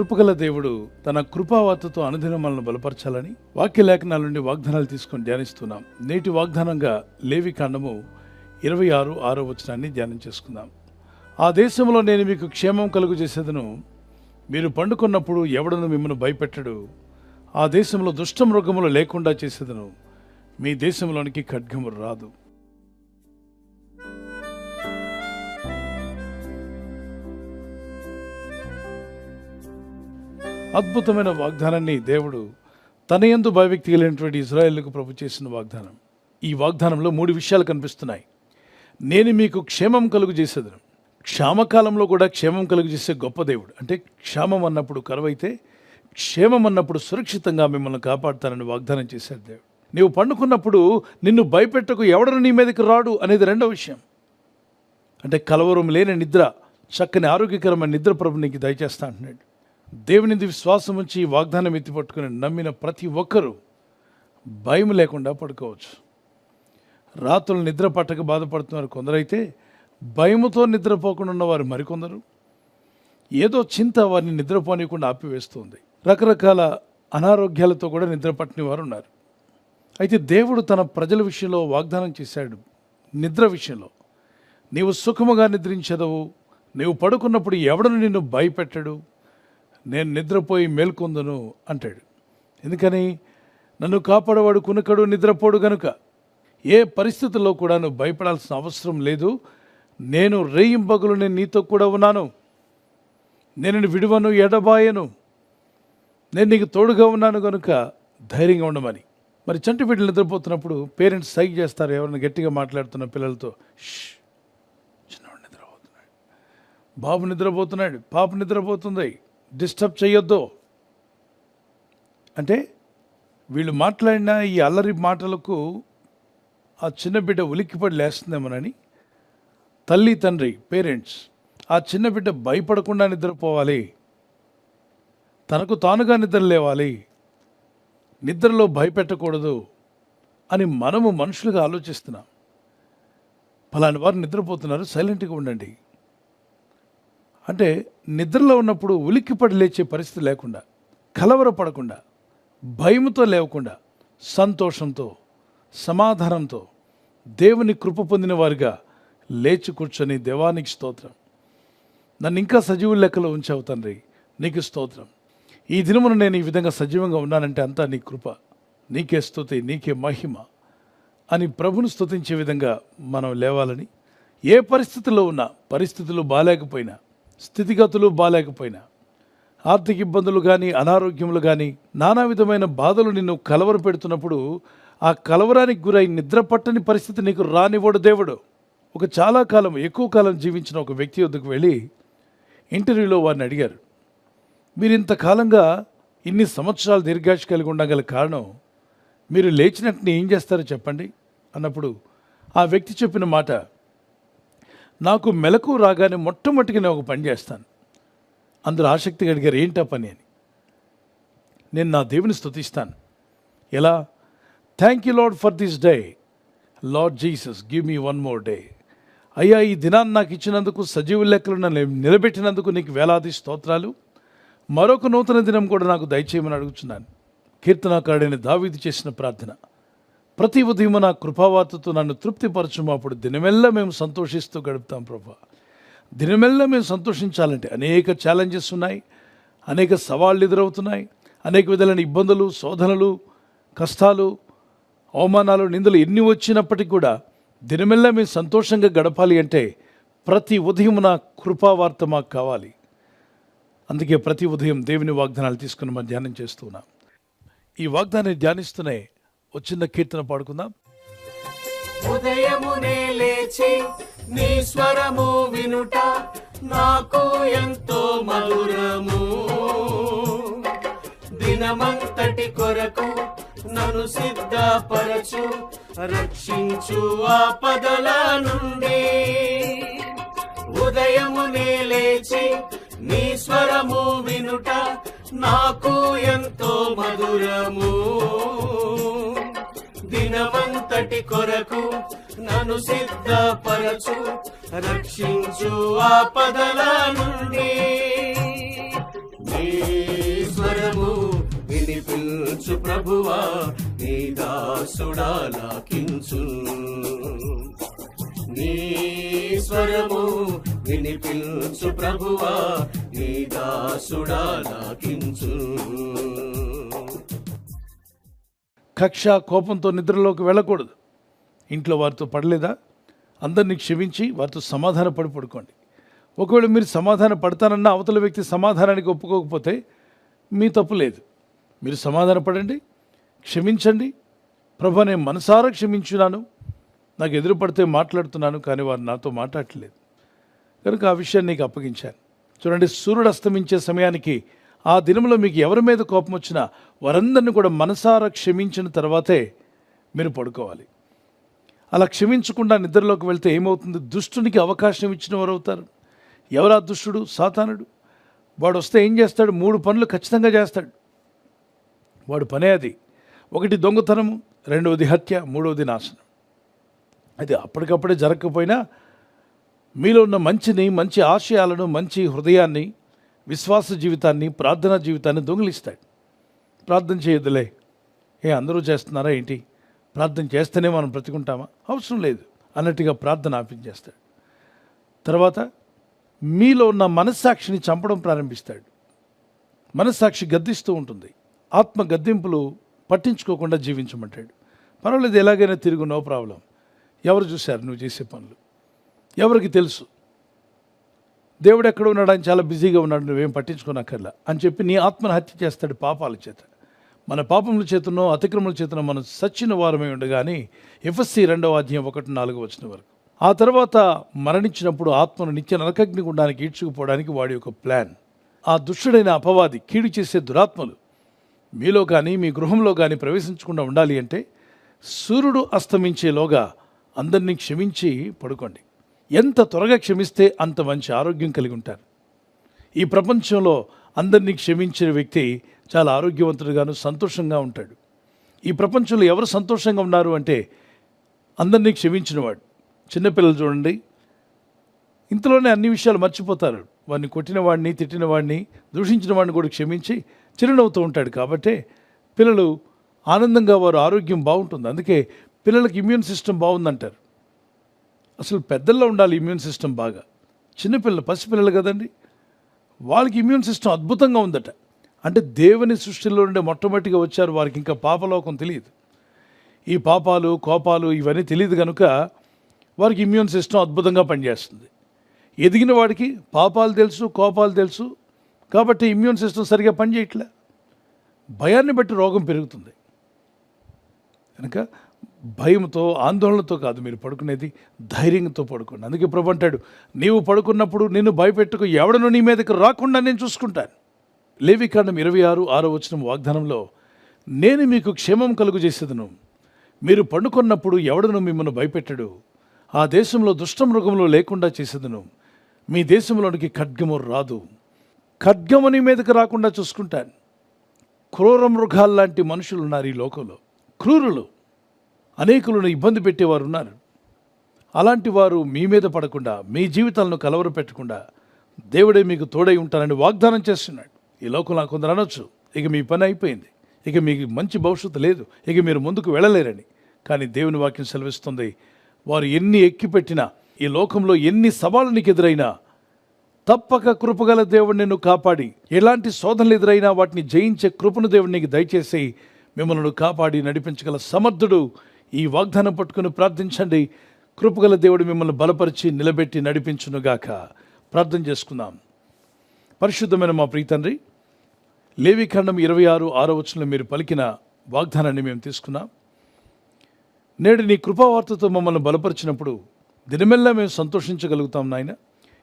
కృపగల దేవుడు తన కృపావార్తతో అనుదినం మనల్ని బలపరచాలని వాక్య లేఖనాల నుండి వాగ్దానాలు తీసుకొని ధ్యానిస్తున్నాం. నేటి వాగ్దానంగా లేవికాండము 26:6 ధ్యానం చేసుకుందాం. ఆ దేశంలో నేను మీకు క్షేమం కలుగు చేసేదను, మీరు పండుకున్నప్పుడు ఎవడను మిమ్మల్ని భయపెట్టడు. ఆ దేశంలో దుష్ట మృగములు లేకుండా చేసేదను, మీ దేశంలోనికి ఖడ్గము రాదు. అద్భుతమైన వాగ్దానాన్ని దేవుడు తన యందు భయభక్తి కలిగినటువంటి ఇజ్రాయేలుకు ప్రభు చేసిన వాగ్దానం. ఈ వాగ్దానంలో 3 విషయాలు కనిపిస్తున్నాయి. నేను మీకు క్షేమం కలుగు చేసేదను. క్షామకాలంలో కూడా క్షేమం కలుగు చేసే గొప్ప దేవుడు. అంటే క్షామం అన్నప్పుడు కరువైతే, క్షేమం అన్నప్పుడు సురక్షితంగా మిమ్మల్ని కాపాడుతానని వాగ్దానం చేశాడు దేవుడు. నీవు పండుకున్నప్పుడు నిన్ను భయపెట్టకు, ఎవడను నీ మీదకి రాడు అనేది రెండో విషయం. అంటే కలవరం లేని నిద్ర, చక్కని ఆరోగ్యకరమైన నిద్ర ప్రభు నీకు దయచేస్తా అంటున్నాడు. దేవుని విశ్వాసం ఉంచి ఈ వాగ్దానం ఎత్తిపట్టుకుని నమ్మిన ప్రతి ఒక్కరూ భయం లేకుండా పడుకోవచ్చు. రాత్రులు నిద్ర పట్టక బాధపడుతున్నారు కొందరైతే, భయముతో నిద్రపోకుండా ఉన్నవారు మరికొందరు. ఏదో చింత వారిని నిద్రపోనీయకుండా ఆపివేస్తుంది. రకరకాల అనారోగ్యాలతో కూడా నిద్ర పట్టని వారు ఉన్నారు. అయితే దేవుడు తన ప్రజల విషయంలో వాగ్దానం చేశాడు. నిద్ర విషయంలో నీవు సుఖముగా నిద్రించదవు, నీవు పడుకున్నప్పుడు ఎవడను నిన్ను భయపెట్టడు, నేను నిద్రపోయి మేల్కొందును అంటాడు. ఎందుకని? నన్ను కాపాడవాడు కునుకడు, నిద్రపోడు గనుక. ఏ పరిస్థితుల్లో కూడా నువ్వు భయపడాల్సిన అవసరం లేదు. నేను రేయింబగలు నేను నీతో కూడా ఉన్నాను, నేను విడువను, ఎడబాయను, నేను నీకు తోడుగా ఉన్నాను కనుక ధైర్యంగా ఉండమని. మరి చంటి బిడ్డలు నిద్రపోతున్నప్పుడు పేరెంట్స్ సైక్ చేస్తారు. ఎవరైనా గట్టిగా మాట్లాడుతున్న పిల్లలతో, చిన్నవాడు నిద్రపోతున్నాడు, బాబు నిద్రపోతున్నాడు, పాప నిద్రపోతుంది, డిస్టర్బ్ చేయొద్దు అంటే, వీళ్ళు మాట్లాడిన ఈ అల్లరి మాటలకు ఆ చిన్న బిడ్డ ఉలిక్కిపడి లేస్తుందేమోనని తల్లి తండ్రి పేరెంట్స్ ఆ చిన్న బిడ్డ భయపడకుండా నిద్రపోవాలి, తనకు తానుగా నిద్ర లేవాలి, నిద్రలో భయపెట్టకూడదు అని మనము మనుషులుగా ఆలోచిస్తున్నాం. ఫలాని వారు నిద్రపోతున్నారు, సైలెంట్గా ఉండండి అంటే, నిద్రలో ఉన్నప్పుడు ఉలిక్కిపడి లేచే పరిస్థితి లేకుండా, కలవరపడకుండా, భయంతో లేవకుండా, సంతోషంతో, సమాధానంతో దేవుని కృప పొందిన వారిగా లేచి కూర్చొని, దేవానికి స్తోత్రం, నన్ను ఇంకా సజీవుల లెక్కలో ఉంచావు తండ్రి, నీకు స్తోత్రం, ఈ దినమున నేను ఈ విధంగా సజీవంగా ఉన్నానంటే అంతా నీ కృప, నీకే స్తుతి, నీకే మహిమ అని ప్రభుని స్తుతించే విధంగా మనం లేవాలని. ఏ పరిస్థితుల్లో ఉన్నా, పరిస్థితులు బాలేకపోయినా, స్థితిగతులు బాలేకపోయినా, ఆర్థిక ఇబ్బందులు కానీ, అనారోగ్యములు కానీ, నానా విధమైన బాధలు నిన్ను కలవర పెడుతున్నప్పుడు, ఆ కలవరానికి గురై నిద్ర పట్టని పరిస్థితి నీకు రానివ్వడు దేవుడు. ఒక చాలా కాలం, ఎక్కువ కాలం జీవించిన ఒక వ్యక్తి వద్దకు వెళ్ళి ఇంటర్వ్యూలో వారిని అడిగారు, మీరు ఇంతకాలంగా ఇన్ని సంవత్సరాలు దీర్ఘాయుష కలిగి ఉండగల కారణం, మీరు లేచినట్టుని ఏం చేస్తారో చెప్పండి అన్నప్పుడు ఆ వ్యక్తి చెప్పిన మాట, నాకు మెలకు రాగానే మొట్టమొదటిగా నేను ఒక పని చేస్తాను. అందరూ ఆసక్తిగా అడిగారు, ఏంటా పని అని. నేను నా దేవుని స్తుతిస్తాను. ఎలా? Thank you lord for this day, lord Jesus give me one more day. అయ్యా, ఈ దినాన్ని నాకు ఇచ్చినందుకు, సజీవ లెక్కలు నన్ను నిలబెట్టినందుకు నీకు వేలాది స్తోత్రాలు. మరొక నూతన దినం కూడా నాకు దయచేయమని అడుగుతున్నాను. కీర్తనాకారుడైన దావీదు చేసిన ప్రార్థన. ప్రతి ఉదయం నా కృపావార్తతో నన్ను తృప్తిపరచుము, అప్పుడు దినమెల్లా మేము సంతోషిస్తూ గడుపుతాం ప్రభా. దినమెల్లా మేము సంతోషించాలంటే అనేక ఛాలెంజెస్ ఉన్నాయి, అనేక సవాళ్ళు ఎదురవుతున్నాయి, అనేక విధాలైన ఇబ్బందులు, శోధనలు, కష్టాలు, అవమానాలు, నిందలు ఎన్ని వచ్చినప్పటికీ కూడా దినమెల్లా మేము సంతోషంగా గడపాలి అంటే ప్రతి ఉదయం నా కృపావార్త మాకు కావాలి. అందుకే ప్రతి ఉదయం దేవుని వాగ్దానాలు తీసుకుని మనం ధ్యానం చేస్తున్నాం. ఈ వాగ్దానాన్ని ధ్యానిస్తూనే ఒక చిన్న కీర్తన పాడుకుందాం. ఉదయమునే లేచి నీ స్వరము వినుట నాకు ఎంతో మధురము, దినమంతటి కొరకు నన్ను సిద్ధపరచు, రక్షించు ఆపదల నుండి. ఉదయమునే లేచి నీ స్వరము వినుట నాకు ఎంతో మధురము, దినమంతటి కొరకు నన్ను సిద్ధపరచు, రక్షించు ఆపదల నుండి. నీ స్వరము వినిపించు ప్రభువా, నీ దాసుడాలకించు. నీ స్వరము వినిపించు ప్రభువా, నీ దాసుడాలకించు. కక్ష, కోపంతో నిద్రలోకి వెళ్ళకూడదు. ఇంట్లో వారితో పడలేదా, అందరినీ క్షమించి వారితో సమాధాన పడి పడుకోండి. ఒకవేళ మీరు సమాధాన పడతానన్న అవతల వ్యక్తి సమాధానానికి ఒప్పుకోకపోతే మీ తప్పు లేదు. మీరు సమాధాన పడండి, క్షమించండి. ప్రభు, నేను మనసారా క్షమించున్నాను, నాకు ఎదురు పడితే మాట్లాడుతున్నాను, కానీ వారు నాతో మాట్లాడట్లేదు కనుక ఆ విషయాన్ని నీకు అప్పగించాను. చూడండి, సూర్యుడు అస్తమించే సమయానికి ఆ దినంలో మీకు ఎవరి మీద కోపం వచ్చినా వారందరినీ కూడా మనసారా క్షమించిన తర్వాతే మీరు పడుకోవాలి. అలా క్షమించకుండా నిద్రలోకి వెళ్తే ఏమవుతుంది? దుష్టునికి అవకాశం ఇచ్చిన వారు అవుతారు. ఎవరా దుష్టుడు? సాతానుడు. వాడు వస్తే ఏం చేస్తాడు? 3 పనులు ఖచ్చితంగా చేస్తాడు. వాడు పనే అది. 1 దొంగతనము, 2వది హత్య, 3వది నాశనం. అది అప్పటికప్పుడే జరగకపోయినా మీలో ఉన్న మంచి ఆశయాలను, మంచి హృదయాన్ని, విశ్వాస జీవితాన్ని, ప్రార్థనా జీవితాన్ని దొంగిలిస్తాడు. ప్రార్థన చేయొద్దులే, అందరూ చేస్తున్నారా ఏంటి, ప్రార్థన చేస్తేనే మనం బ్రతుకుంటామా, అవసరం లేదు అన్నట్టుగా ప్రార్థన ఆపించేస్తాడు. తర్వాత మీలో ఉన్న మనస్సాక్షిని చంపడం ప్రారంభిస్తాడు. మనస్సాక్షి గద్దిస్తూ ఉంటుంది. ఆత్మ గద్దింపులు పట్టించుకోకుండా జీవించమంటాడు. పర్వాలేదు, ఎలాగైనా తిరుగు, నో ప్రాబ్లం. ఎవరు చూశారు నువ్వు చేసే పనులు? ఎవరికి తెలుసు? దేవుడు ఎక్కడ ఉన్నాడు, ఆయన చాలా బిజీగా ఉన్నాడు, నువ్వేం పట్టించుకోనక్కర్లా అని చెప్పి నీ ఆత్మను హత్య చేస్తాడు పాపాల చేత. మన పాపముల చేతనో అతిక్రమల చేతనో మనం సచ్చిన వారమై ఉండగాని ఎఫెసీ 2:1-4 వరకు. ఆ తర్వాత మరణించినప్పుడు ఆత్మను నిత్య నరకగ్ని గుండానికి ఈడ్చుకుపోవడానికి వాడి యొక్క ప్లాన్. ఆ దుష్టుడైన అపవాది, కీడు చేసే దురాత్మలు మీలో కానీ మీ గృహంలో కానీ ప్రవేశించకుండా ఉండాలి అంటే సూర్యుడు అస్తమించేలోగా అందరినీ క్షమించి పడుకోండి. ఎంత త్వరగా క్షమిస్తే అంత మంచి ఆరోగ్యం కలిగి ఉంటారు. ఈ ప్రపంచంలో అందరినీ క్షమించిన వ్యక్తి చాలా ఆరోగ్యవంతుడుగాను సంతోషంగా ఉంటాడు. ఈ ప్రపంచంలో ఎవరు సంతోషంగా ఉన్నారు అంటే అందరినీ క్షమించినవాడు. చిన్నపిల్లలు చూడండి, ఇంతలోనే అన్ని విషయాలు మర్చిపోతారు. వాడిని కొట్టిన వాడిని, తిట్టిన వాడిని, దూషించిన వాడిని కూడా క్షమించి చిరునవ్వుతూ ఉంటాడు. కాబట్టి పిల్లలు ఆనందంగా, వారు ఆరోగ్యం బాగుంటుంది. అందుకే పిల్లలకి ఇమ్యూన్ సిస్టమ్ బాగుందంటారు. అసలు పెద్దల్లో ఉండాలి ఇమ్యూన్ సిస్టమ్ బాగా. చిన్నపిల్లలు, పసిపిల్లలు కదండి, వాళ్ళకి ఇమ్యూన్ సిస్టమ్ అద్భుతంగా ఉందట. అంటే దేవుని సృష్టిలో నుండి మొట్టమొదటిగా వచ్చారు, వారికి ఇంకా పాపలోకం తెలియదు. ఈ పాపాలు, కోపాలు ఇవన్నీ తెలియదు కనుక వారికి ఇమ్యూన్ సిస్టమ్ అద్భుతంగా పనిచేస్తుంది. ఎదిగిన వాడికి పాపాలు తెలుసు, కోపాలు తెలుసు, కాబట్టి ఇమ్యూన్ సిస్టమ్ సరిగా పనిచేయట్లే. భయాన్ని బట్టి రోగం పెరుగుతుంది. కనుక భయంతో, ఆందోళనతో కాదు మీరు పడుకునేది, ధైర్యంతో పడుకోండి. అందుకే ప్రభు అంటాడు, నీవు పడుకున్నప్పుడు నిన్ను భయపెట్టుకు, ఎవడను నీ మీదకి రాకుండా నేను చూసుకుంటాను. లేవికాండం 26:6 వాగ్దానంలో, నేను మీకు క్షేమం కలుగు చేసేదను, మీరు పండుకున్నప్పుడు ఎవడను మిమ్మల్ని భయపెట్టడు, ఆ దేశంలో దుష్టమృగములు లేకుండా చేసేదను, మీ దేశంలోనికి ఖడ్గము రాదు. ఖడ్గము నీ మీదకి రాకుండా చూసుకుంటాను. క్రూర మృగాల్లాంటి మనుషులు ఉన్నారు ఈ లోకంలో, క్రూరులు, అనేకులను ఇబ్బంది పెట్టేవారు ఉన్నారు. అలాంటి వారు మీ మీద పడకుండా, మీ జీవితాలను కలవర పెట్టకుండా దేవుడే మీకు తోడై ఉంటానని వాగ్దానం చేస్తున్నాడు. ఈ లోకంలో కొందరు అనొచ్చు, ఇక మీ పని అయిపోయింది, ఇక మీకు మంచి భవిష్యత్తు లేదు, ఇక మీరు ముందుకు వెళ్ళలేరని. కానీ దేవుని వాక్యం సెలవిస్తుంది, వారు ఎన్ని ఎక్కిపెట్టినా, ఈ లోకంలో ఎన్ని సవాళ్ళు నీకు ఎదురైనా తప్పక కృపగల దేవుడు నిన్ను కాపాడి, ఎలాంటి శోధనలు ఎదురైనా వాటిని జయించే కృపను దేవుడు నీకు దయచేసి మిమ్మల్ని కాపాడి నడిపించగల సమర్థుడు. ఈ వాగ్దానం పట్టుకుని ప్రార్థించండి. కృపగల దేవుడు మిమ్మల్ని బలపరిచి నిలబెట్టి నడిపించునుగాక. ప్రార్థన చేసుకుందాం. పరిశుద్ధమైన మా ప్రియతండ్రి, లేవికాండం 26:6 మీరు పలికిన వాగ్దానాన్ని మేము తీసుకున్నాం. నేడు నీ కృపావార్తతో మమ్మల్ని బలపరిచినప్పుడు దినమెల్లా మేము సంతోషించగలుగుతాం నాయన.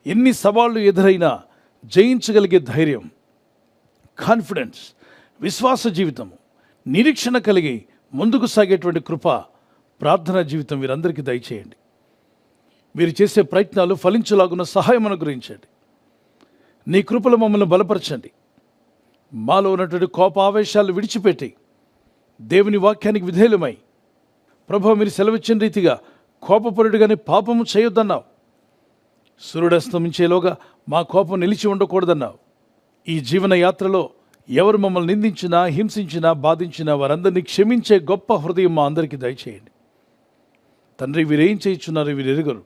ఎన్ని సవాళ్ళు ఎదురైనా జయించగలిగే ధైర్యం, కాన్ఫిడెన్స్, విశ్వాస జీవితము, నిరీక్షణ కలిగి ముందుకు సాగేటువంటి కృప, ప్రార్థనా జీవితం వీరందరికీ దయచేయండి. వీరు చేసే ప్రయత్నాలు ఫలించలాగున్న సహాయం అనుగ్రహించండి. నీ కృపలో మమ్మల్ని బలపరచండి. మాలో ఉన్నటువంటి కోపావేశాలు విడిచిపెట్టి దేవుని వాక్యానికి విధేయులమై, ప్రభు మీరు సెలవిచ్చిన రీతిగా కోపపరుడుగానే పాపము చేయొద్దన్నావు. సూర్యుడస్తమించేలోగా మా కోపం నిలిచి ఉండకూడదన్నావు. ఈ జీవన యాత్రలో ఎవరు మమ్మల్ని నిందించినా, హింసించినా, బాధించినా వారందరినీ క్షమించే గొప్ప హృదయం మా అందరికీ దయచేయండి. తండ్రి, వీరేం చేయించున్నారు వీరు ఎరుగరు,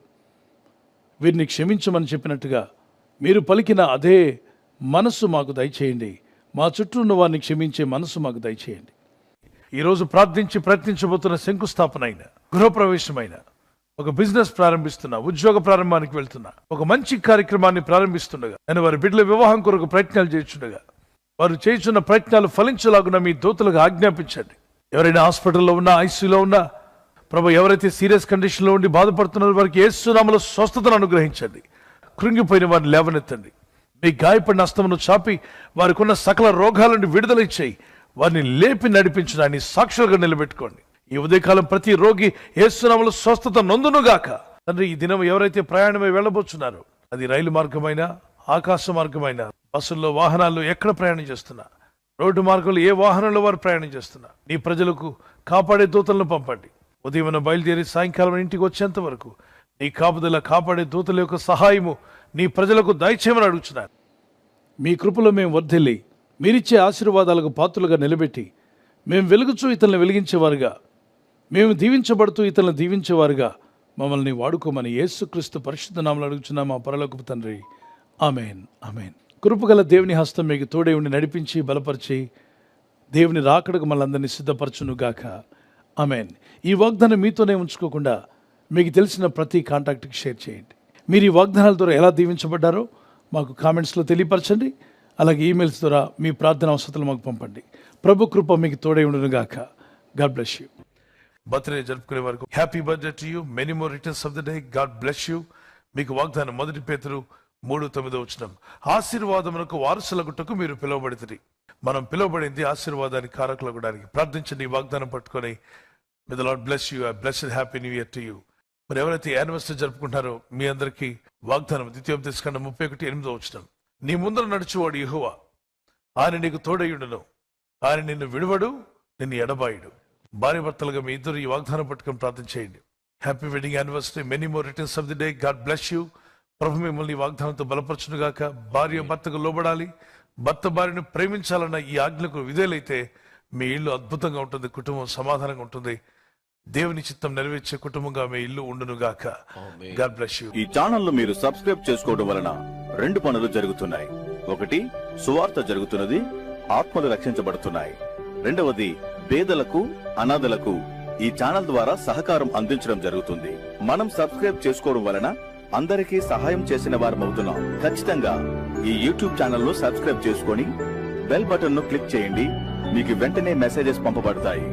వీరిని క్షమించమని చెప్పినట్టుగా మీరు పలికిన అదే మనస్సు మాకు దయచేయండి. మా చుట్టూ ఉన్న వారిని క్షమించే మనస్సు మాకు దయచేయండి. ఈరోజు ప్రార్థించి ప్రయత్నించబోతున్న శంకుస్థాపన అయిన, గృహప్రవేశమైన, ఒక బిజినెస్ ప్రారంభిస్తున్నా, ఉద్యోగ ప్రారంభానికి వెళ్తున్నా, ఒక మంచి కార్యక్రమాన్ని ప్రారంభిస్తుండగా, నేను వారి బిడ్డల వివాహం కొరకు ప్రయత్నాలు చేస్తుండగా వారు చేస్తున్న ప్రయత్నాలు ఫలించలాగున మీ దూతలకు ఆజ్ఞాపించండి. ఎవరైనా హాస్పిటల్లో ఉన్నా, ఐసీయూలో ఉన్నా, ప్రభు ఎవరైతే సీరియస్ కండిషన్లో ఉండి బాధపడుతున్నారో వారికి యేసు నామములో స్వస్థతను అనుగ్రహించండి. కృంగిపోయిన వారిని లేవనెత్తండి. మీ గాయపడిన హస్తమును చాపి వారికి ఉన్న సకల రోగాల నుండి విడుదల ఇచ్చేయి. వారిని లేపి నడిపించడాన్ని సాక్షులుగా నిలబెట్టుకోండి. ఈ ఉదయకాలం ప్రతి రోగి యేసు నామములో స్వస్థత నొందునుగాక. తండ్రి, ఈ దినం ఎవరైతే ప్రయాణమై వెళ్ళబోతున్నారో, అది రైలు మార్గమైనా, ఆకాశ మార్గమైనా, బస్సుల్లో, వాహనాల్లో ఎక్కడ ప్రయాణం చేస్తున్నా, రోడ్డు మార్గంలో ఏ వాహనంలో వారు ప్రయాణం చేస్తున్నా, నీ ప్రజలకు కాపాడే దూతలను పంపండి. ఉదయం బయలుదేరి సాయంకాలం ఇంటికి వచ్చేంత వరకు నీ కాపుదల, కాపాడే దూతల యొక్క సహాయము నీ ప్రజలకు దయచేయమని అడుగుతున్నాను. మీ కృపలో మేము వర్ధిల్లి మీరిచ్చే ఆశీర్వాదాలకు పాత్రలుగా నిలబెట్టి, మేము వెలుగుచూ ఇతరులను వెలిగించేవారుగా, మేము దీవించబడుతూ ఇతరులను దీవించేవారుగా మమ్మల్ని వాడుకోమని యేసుక్రీస్తు పరిశుద్ధ నామములో అడుగుచున్నాం మా పరలోకపు తండ్రి. ఆమేన్, ఆమేన్. కృపగల దేవుని హస్తం మీకు తోడే ఉండి నడిపించి బలపరిచి దేవుని రాకడకు మనందరినీ సిద్ధపరచునుగాక. ఆమేన్. ఈ వాగ్దానం మీతోనే ఉంచుకోకుండా మీకు తెలిసిన ప్రతి కాంటాక్ట్కి షేర్ చేయండి. మీరు ఈ వాగ్దానాల ద్వారా ఎలా దీవించబడ్డారో మాకు కామెంట్స్లో తెలియపరచండి. అలాగే ఈమెయిల్స్ ద్వారా మీ ప్రార్థన అవసరాలు మాకు పంపండి. ప్రభు కృప మీకు తోడే ఉండునుగాక. God bless you. బర్త్డే జరుపుకునే వరకు happy birthday to you, many more returns of the day. God bless you. మీకు వాగ్దానం 1 పేతురు 3:9 ఆశీర్వాదమునకు వారసులగుటకు మీరు పిలువబడితిరి. మనం పిలువబడింది ఆశీర్వాదానికి కారకులగడానికి. ప్రార్థించండి ఈ వాగ్దానం పట్టుకొని. May the lord bless you. Blessed happy new year to you. మరి ఎవరైతే యానివర్సరీ జరుపుకుంటారో మీ అందరికీ వాగ్దానం ద్వితీయోపదేశకాండం 31:8 నీ ముందర నడుచువాడు యెహోవా, ఆయన నీకు తోడయుండును, ఆయన నిన్ను విడువడు, నిన్ను ఎడబాయుడు. భార్య భర్తలుగా మీ ఇద్దరు ఈ వాగ్దానం పట్టుకొని ప్రార్థన చేయండి. Happy wedding anniversary, many more returns of the day. God bless you. ప్రభు మిమ్మల్ని ఈ వాగ్దానంతో బలపరచునుగాక. భార్య భర్తకు లోబడాలి, భర్త భార్యను ప్రేమించాలన్న ఈ ఆజ్ఞకు విధేయులైతే మీ ఇల్లు అద్భుతంగా ఉంటుంది, కుటుంబం సమాధానంగా ఉంటుంది, దేవుని చిత్తం నెరవేర్చే కుటుంబంగా మీ ఇల్లు ఉండునుగాక. God bless you. ఈ ఛానల్ మీరు సబ్స్క్రైబ్ చేసుకోవడం వలన 2 పనులు జరుగుతున్నాయి. ఒకటి, సువార్త జరుగుతున్నది, ఆత్మలు రక్షించబడుతున్నాయి. రెండవది, పేదలకు, అనాథలకు ఈ ఛానల్ ద్వారా సహకారం అందించడం జరుగుతుంది. మనం సబ్స్క్రైబ్ చేసుకోవడం వలన అందరికీ సహాయం చేసిన వారమవుతున్నాం. ఖచ్చితంగా ఈ యూట్యూబ్ ఛానల్ ను సబ్స్క్రైబ్ చేసుకొని బెల్ బటన్ ను క్లిక్ చేయండి. మీకు వెంటనే మెసేజెస్ పంపబడతాయి.